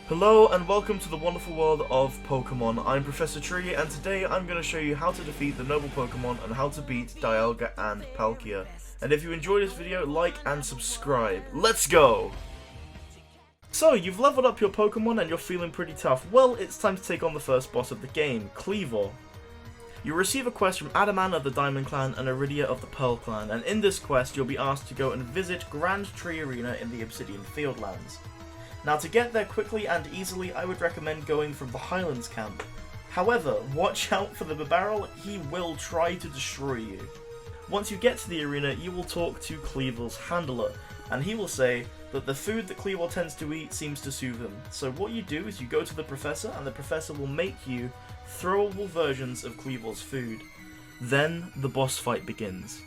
Hello and welcome to the wonderful world of Pokemon. I'm Professor Tree and today I'm going to show you how to defeat the noble Pokemon and how to beat Dialga and Palkia. And if you enjoyed this video, like and subscribe. Let's go! So, you've leveled up your Pokemon and you're feeling pretty tough. Well, it's time to take on the first boss of the game, Kleavor. You receive a quest from Adaman of the Diamond Clan and Iridia of the Pearl Clan, and in this quest you'll be asked to go and visit Grand Tree Arena in the Obsidian Fieldlands. Now, to get there quickly and easily, I would recommend going from the Highlands camp. However, watch out for the Bibarel, he will try to destroy you. Once you get to the arena, you will talk to Kleavor's handler, and he will say that the food that Kleavor tends to eat seems to soothe him. So what you do is you go to the professor, and the professor will make you throwable versions of Kleavor's food. Then the boss fight begins.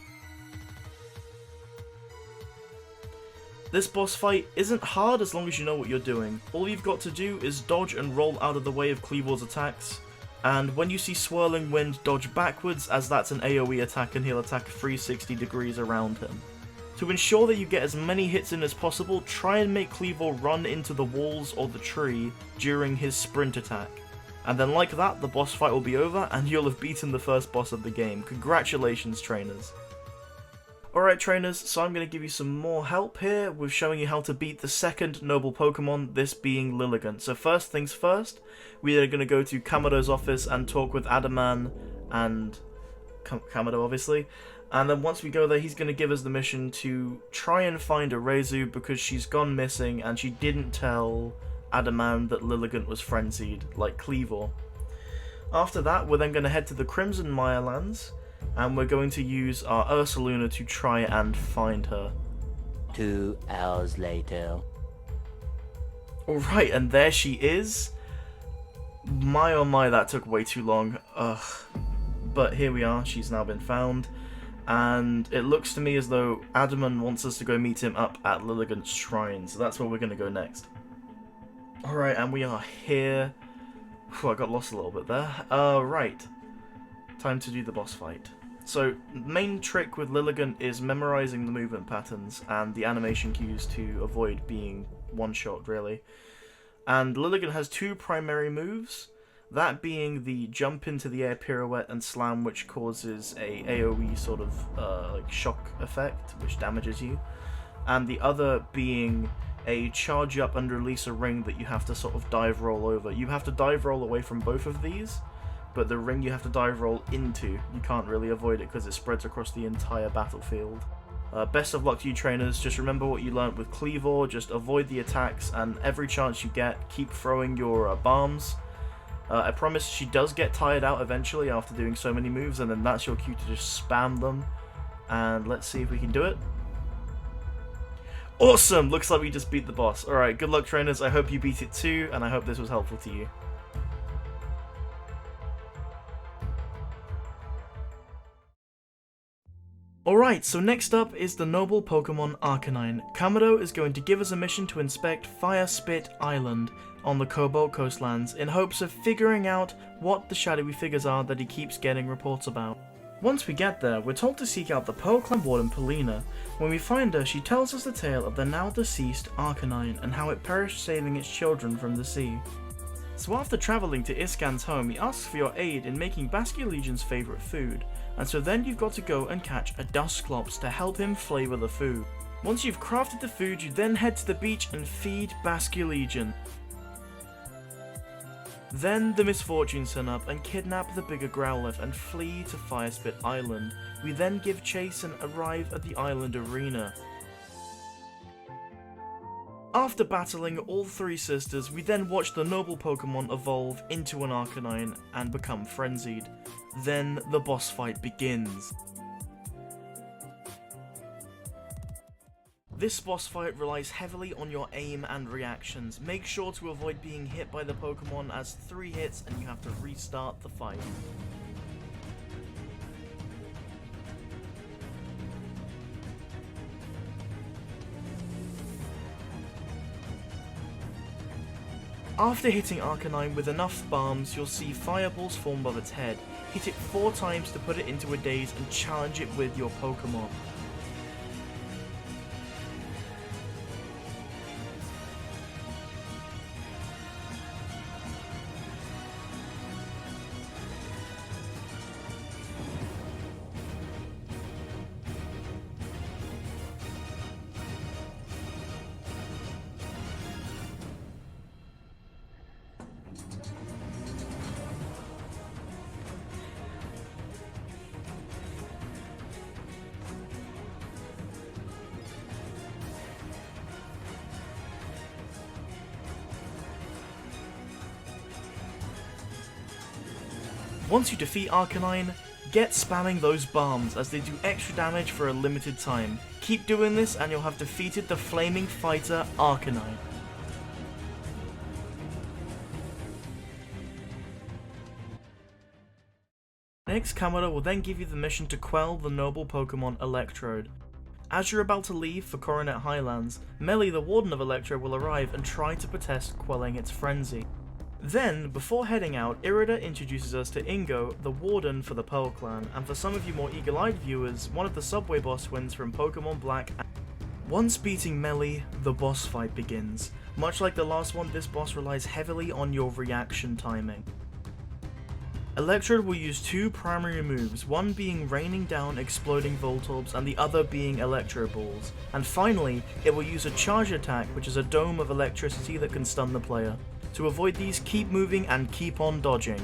This boss fight isn't hard as long as you know what you're doing. All you've got to do is dodge and roll out of the way of Kleavor's attacks, and when you see Swirling Wind, dodge backwards as that's an AoE attack and he'll attack 360 degrees around him. To ensure that you get as many hits in as possible, try and make Kleavor run into the walls or the tree during his sprint attack. And then like that, the boss fight will be over and you'll have beaten the first boss of the game. Congratulations, trainers. Alright trainers, so I'm going to give you some more help here with showing you how to beat the second noble Pokemon, this being Lilligant. So first things first, we are going to go to Kamado's office and talk with Adaman and Kamado obviously. And then once we go there, he's going to give us the mission to try and find Arezu because she's gone missing and she didn't tell Adaman that Lilligant was frenzied, like Kleavor. After that, we're then going to head to the Crimson Mirelands, and we're going to use our Ursaluna to try and find her. 2 hours later. Alright, and there she is. My oh my, that took way too long. Ugh. But here we are, she's now been found. And it looks to me as though Adaman wants us to go meet him up at Lilligant's shrine, so that's where we're going to go next. Alright, and we are here. Whew, I got lost a little bit there. Right. Time to do the boss fight. So, main trick with Lilligant is memorizing the movement patterns and the animation cues to avoid being one-shot, really. And Lilligant has two primary moves, that being the jump into the air pirouette and slam, which causes a AoE sort of like shock effect, which damages you. And the other being a charge up and release a ring that you have to sort of dive roll over. You have to dive roll away from both of these, but the ring you have to dive roll into. You can't really avoid it because it spreads across the entire battlefield. Best of luck to you trainers, just remember what you learnt with Kleavor, just avoid the attacks and every chance you get, keep throwing your bombs. I promise she does get tired out eventually after doing so many moves, and then that's your cue to just spam them. And let's see if we can do it. Awesome! Looks like we just beat the boss. Alright, good luck trainers, I hope you beat it too, and I hope this was helpful to you. Alright, so next up is the noble Pokemon Arcanine. Kamado is going to give us a mission to inspect Fire Spit Island on the Cobalt Coastlands in hopes of figuring out what the shadowy figures are that he keeps getting reports about. Once we get there, we're told to seek out the Pearl Clan Warden Polina. When we find her, she tells us the tale of the now deceased Arcanine and how it perished saving its children from the sea. So after travelling to Iskan's home, he asks for your aid in making Basculegion's favourite food, and so then you've got to go and catch a Dusclops to help him flavour the food. Once you've crafted the food, you then head to the beach and feed Basculegion. Then the misfortunes turn up and kidnap the bigger Growlithe and flee to Firespit Island. We then give chase and arrive at the island arena. After battling all three sisters, we then watch the noble Pokemon evolve into an Arcanine and become frenzied. Then the boss fight begins. This boss fight relies heavily on your aim and reactions. Make sure to avoid being hit by the Pokemon, as 3 hits and you have to restart the fight. After hitting Arcanine with enough bombs, you'll see fireballs form above its head. Hit it 4 times to put it into a daze and challenge it with your Pokemon. Once you defeat Arcanine, get spamming those bombs as they do extra damage for a limited time. Keep doing this and you'll have defeated the flaming fighter Arcanine. Next, Kamada will then give you the mission to quell the noble Pokemon Electrode. As you're about to leave for Coronet Highlands, Melly, the Warden of Electrode, will arrive and try to protest quelling its frenzy. Then, before heading out, Irida introduces us to Ingo, the Warden for the Pearl Clan, and for some of you more eagle-eyed viewers, one of the subway boss twins from Pokemon Black. Once beating Melly, the boss fight begins. Much like the last one, this boss relies heavily on your reaction timing. Electrode will use two primary moves, one being raining down exploding Voltorbs and the other being Electro Balls. And finally, it will use a charge attack, which is a dome of electricity that can stun the player. To avoid these, keep moving and keep on dodging.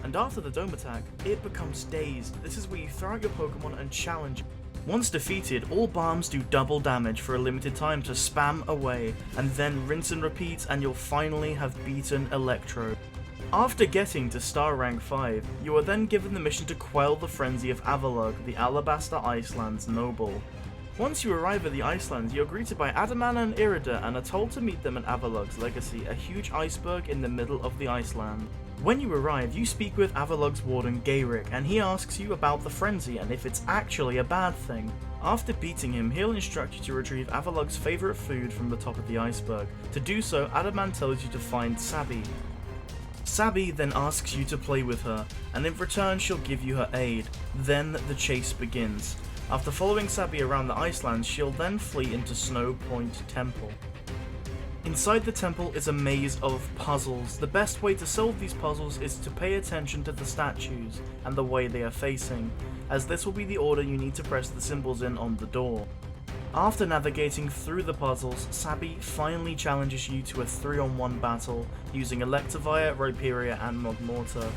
And after the dome attack, it becomes dazed. This is where you throw out your Pokemon and challenge. Once defeated, all bombs do double damage for a limited time to spam away, and then rinse and repeat and you'll finally have beaten Electrode. After getting to Star Rank 5, you are then given the mission to quell the frenzy of Avalog, the Alabaster Iceland's noble. Once you arrive at the Icelands, you're greeted by Adaman and Irida and are told to meet them at Avalog's Legacy, a huge iceberg in the middle of the Iceland. When you arrive, you speak with Avalog's warden Gayrick, and he asks you about the frenzy and if it's actually a bad thing. After beating him, he'll instruct you to retrieve Avalog's favourite food from the top of the iceberg. To do so, Adaman tells you to find Sabby. Sabby then asks you to play with her, and in return she'll give you her aid. Then the chase begins. After following Sabby around the Iceland, she'll then flee into Snow Point Temple. Inside the temple is a maze of puzzles. The best way to solve these puzzles is to pay attention to the statues and the way they are facing, as this will be the order you need to press the symbols in on the door. After navigating through the puzzles, Sabby finally challenges you to a 3-on-1 battle using Electivire, Rhyperior and Magmortar.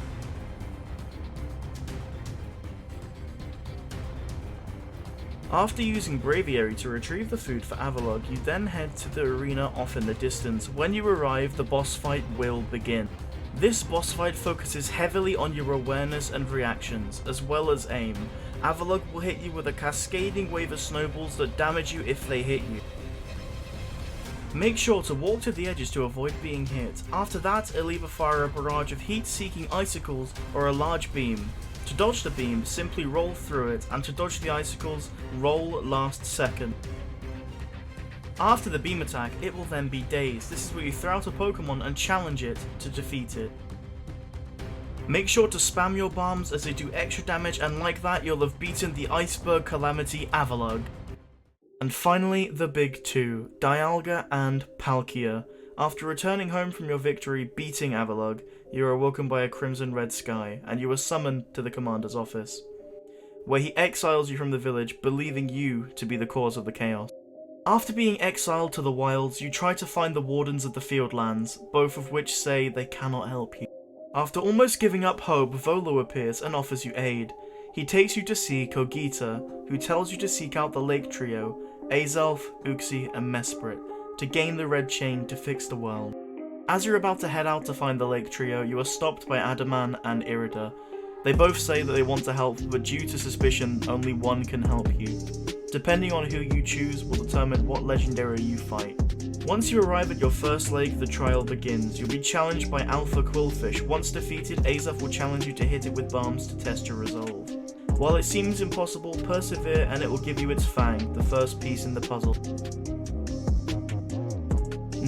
After using Braviary to retrieve the food for Avalog, you then head to the arena off in the distance. When you arrive, the boss fight will begin. This boss fight focuses heavily on your awareness and reactions, as well as aim. Avalog will hit you with a cascading wave of snowballs that damage you if they hit you. Make sure to walk to the edges to avoid being hit. After that, it'll either fire a barrage of heat-seeking icicles or a large beam. To dodge the beam, simply roll through it, and to dodge the icicles, roll last second. After the beam attack, it will then be dazed. This is where you throw out a Pokemon and challenge it to defeat it. Make sure to spam your bombs as they do extra damage, and like that you'll have beaten the Iceberg Calamity Avalog. And finally, the big two, Dialga and Palkia. After returning home from your victory beating Avalog, you are awoken by a crimson-red sky, and you are summoned to the commander's office, where he exiles you from the village, believing you to be the cause of the chaos. After being exiled to the wilds, you try to find the wardens of the Fieldlands, both of which say they cannot help you. After almost giving up hope, Volo appears and offers you aid. He takes you to see Kogita, who tells you to seek out the Lake Trio, Azelf, Uxie, and Mesprit, to gain the Red Chain to fix the world. As you're about to head out to find the Lake Trio, you are stopped by Adaman and Irida. They both say that they want to help, but due to suspicion, only one can help you. Depending on who you choose will determine what legendary you fight. Once you arrive at your first lake, the trial begins. You'll be challenged by Alpha Quillfish. Once defeated, Azelf will challenge you to hit it with bombs to test your resolve. While it seems impossible, persevere and it will give you its Fang, the first piece in the puzzle.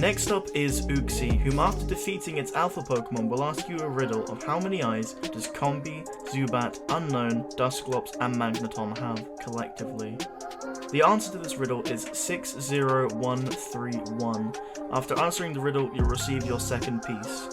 Next up is Uxie, whom after defeating its alpha Pokemon will ask you a riddle of how many eyes does Combi, Zubat, Unknown, Dusclops and Magneton have collectively. The answer to this riddle is 60131. After answering the riddle, you'll receive your second piece.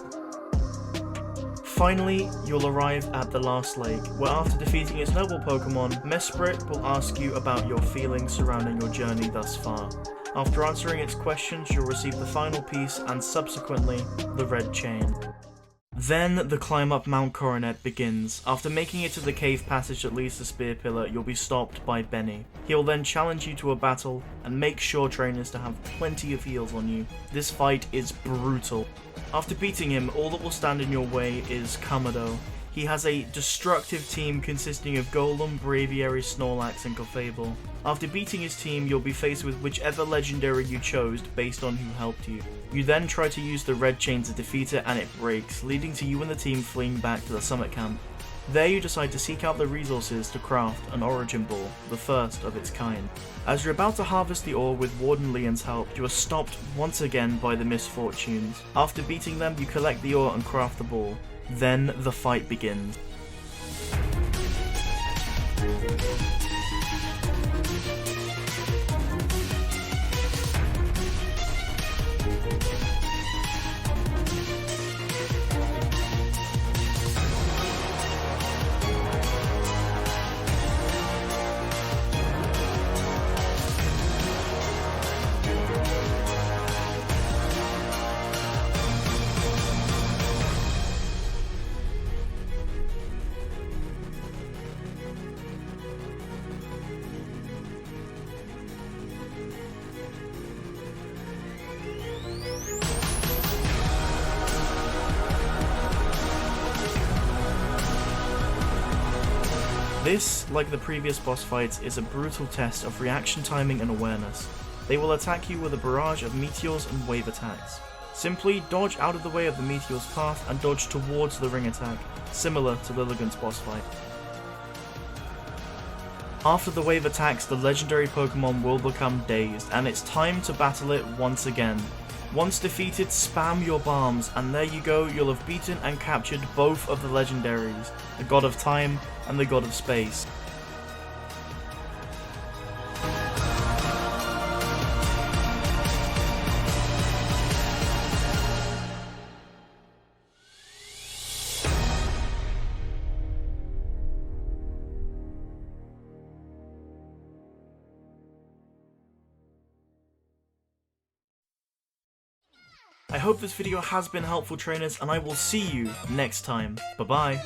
Finally, you'll arrive at the last lake, where after defeating its noble Pokemon, Mesprit will ask you about your feelings surrounding your journey thus far. After answering its questions, you'll receive the final piece and subsequently the red chain. Then the climb up Mount Coronet begins. After making it to the cave passage that leads to Spear Pillar, you'll be stopped by Benny. He will then challenge you to a battle and make sure trainers to have plenty of heals on you. This fight is brutal. After beating him, all that will stand in your way is Kamado. He has a destructive team consisting of Golem, Braviary, Snorlax, and Clefable. After beating his team, you'll be faced with whichever legendary you chose based on who helped you. You then try to use the red chain to defeat it and it breaks, leading to you and the team fleeing back to the summit camp. There you decide to seek out the resources to craft an Origin Ball, the first of its kind. As you're about to harvest the ore with Warden Leon's help, you are stopped once again by the Misfortunes. After beating them, you collect the ore and craft the ball. Then the fight begins. This, like the previous boss fights, is a brutal test of reaction timing and awareness. They will attack you with a barrage of meteors and wave attacks. Simply dodge out of the way of the meteor's path and dodge towards the ring attack, similar to Lilligant's boss fight. After the wave attacks, the legendary Pokemon will become dazed, and it's time to battle it once again. Once defeated, spam your bombs, and there you go, you'll have beaten and captured both of the legendaries, the God of Time and the God of Space. I hope this video has been helpful, trainers, and I will see you next time. Bye bye.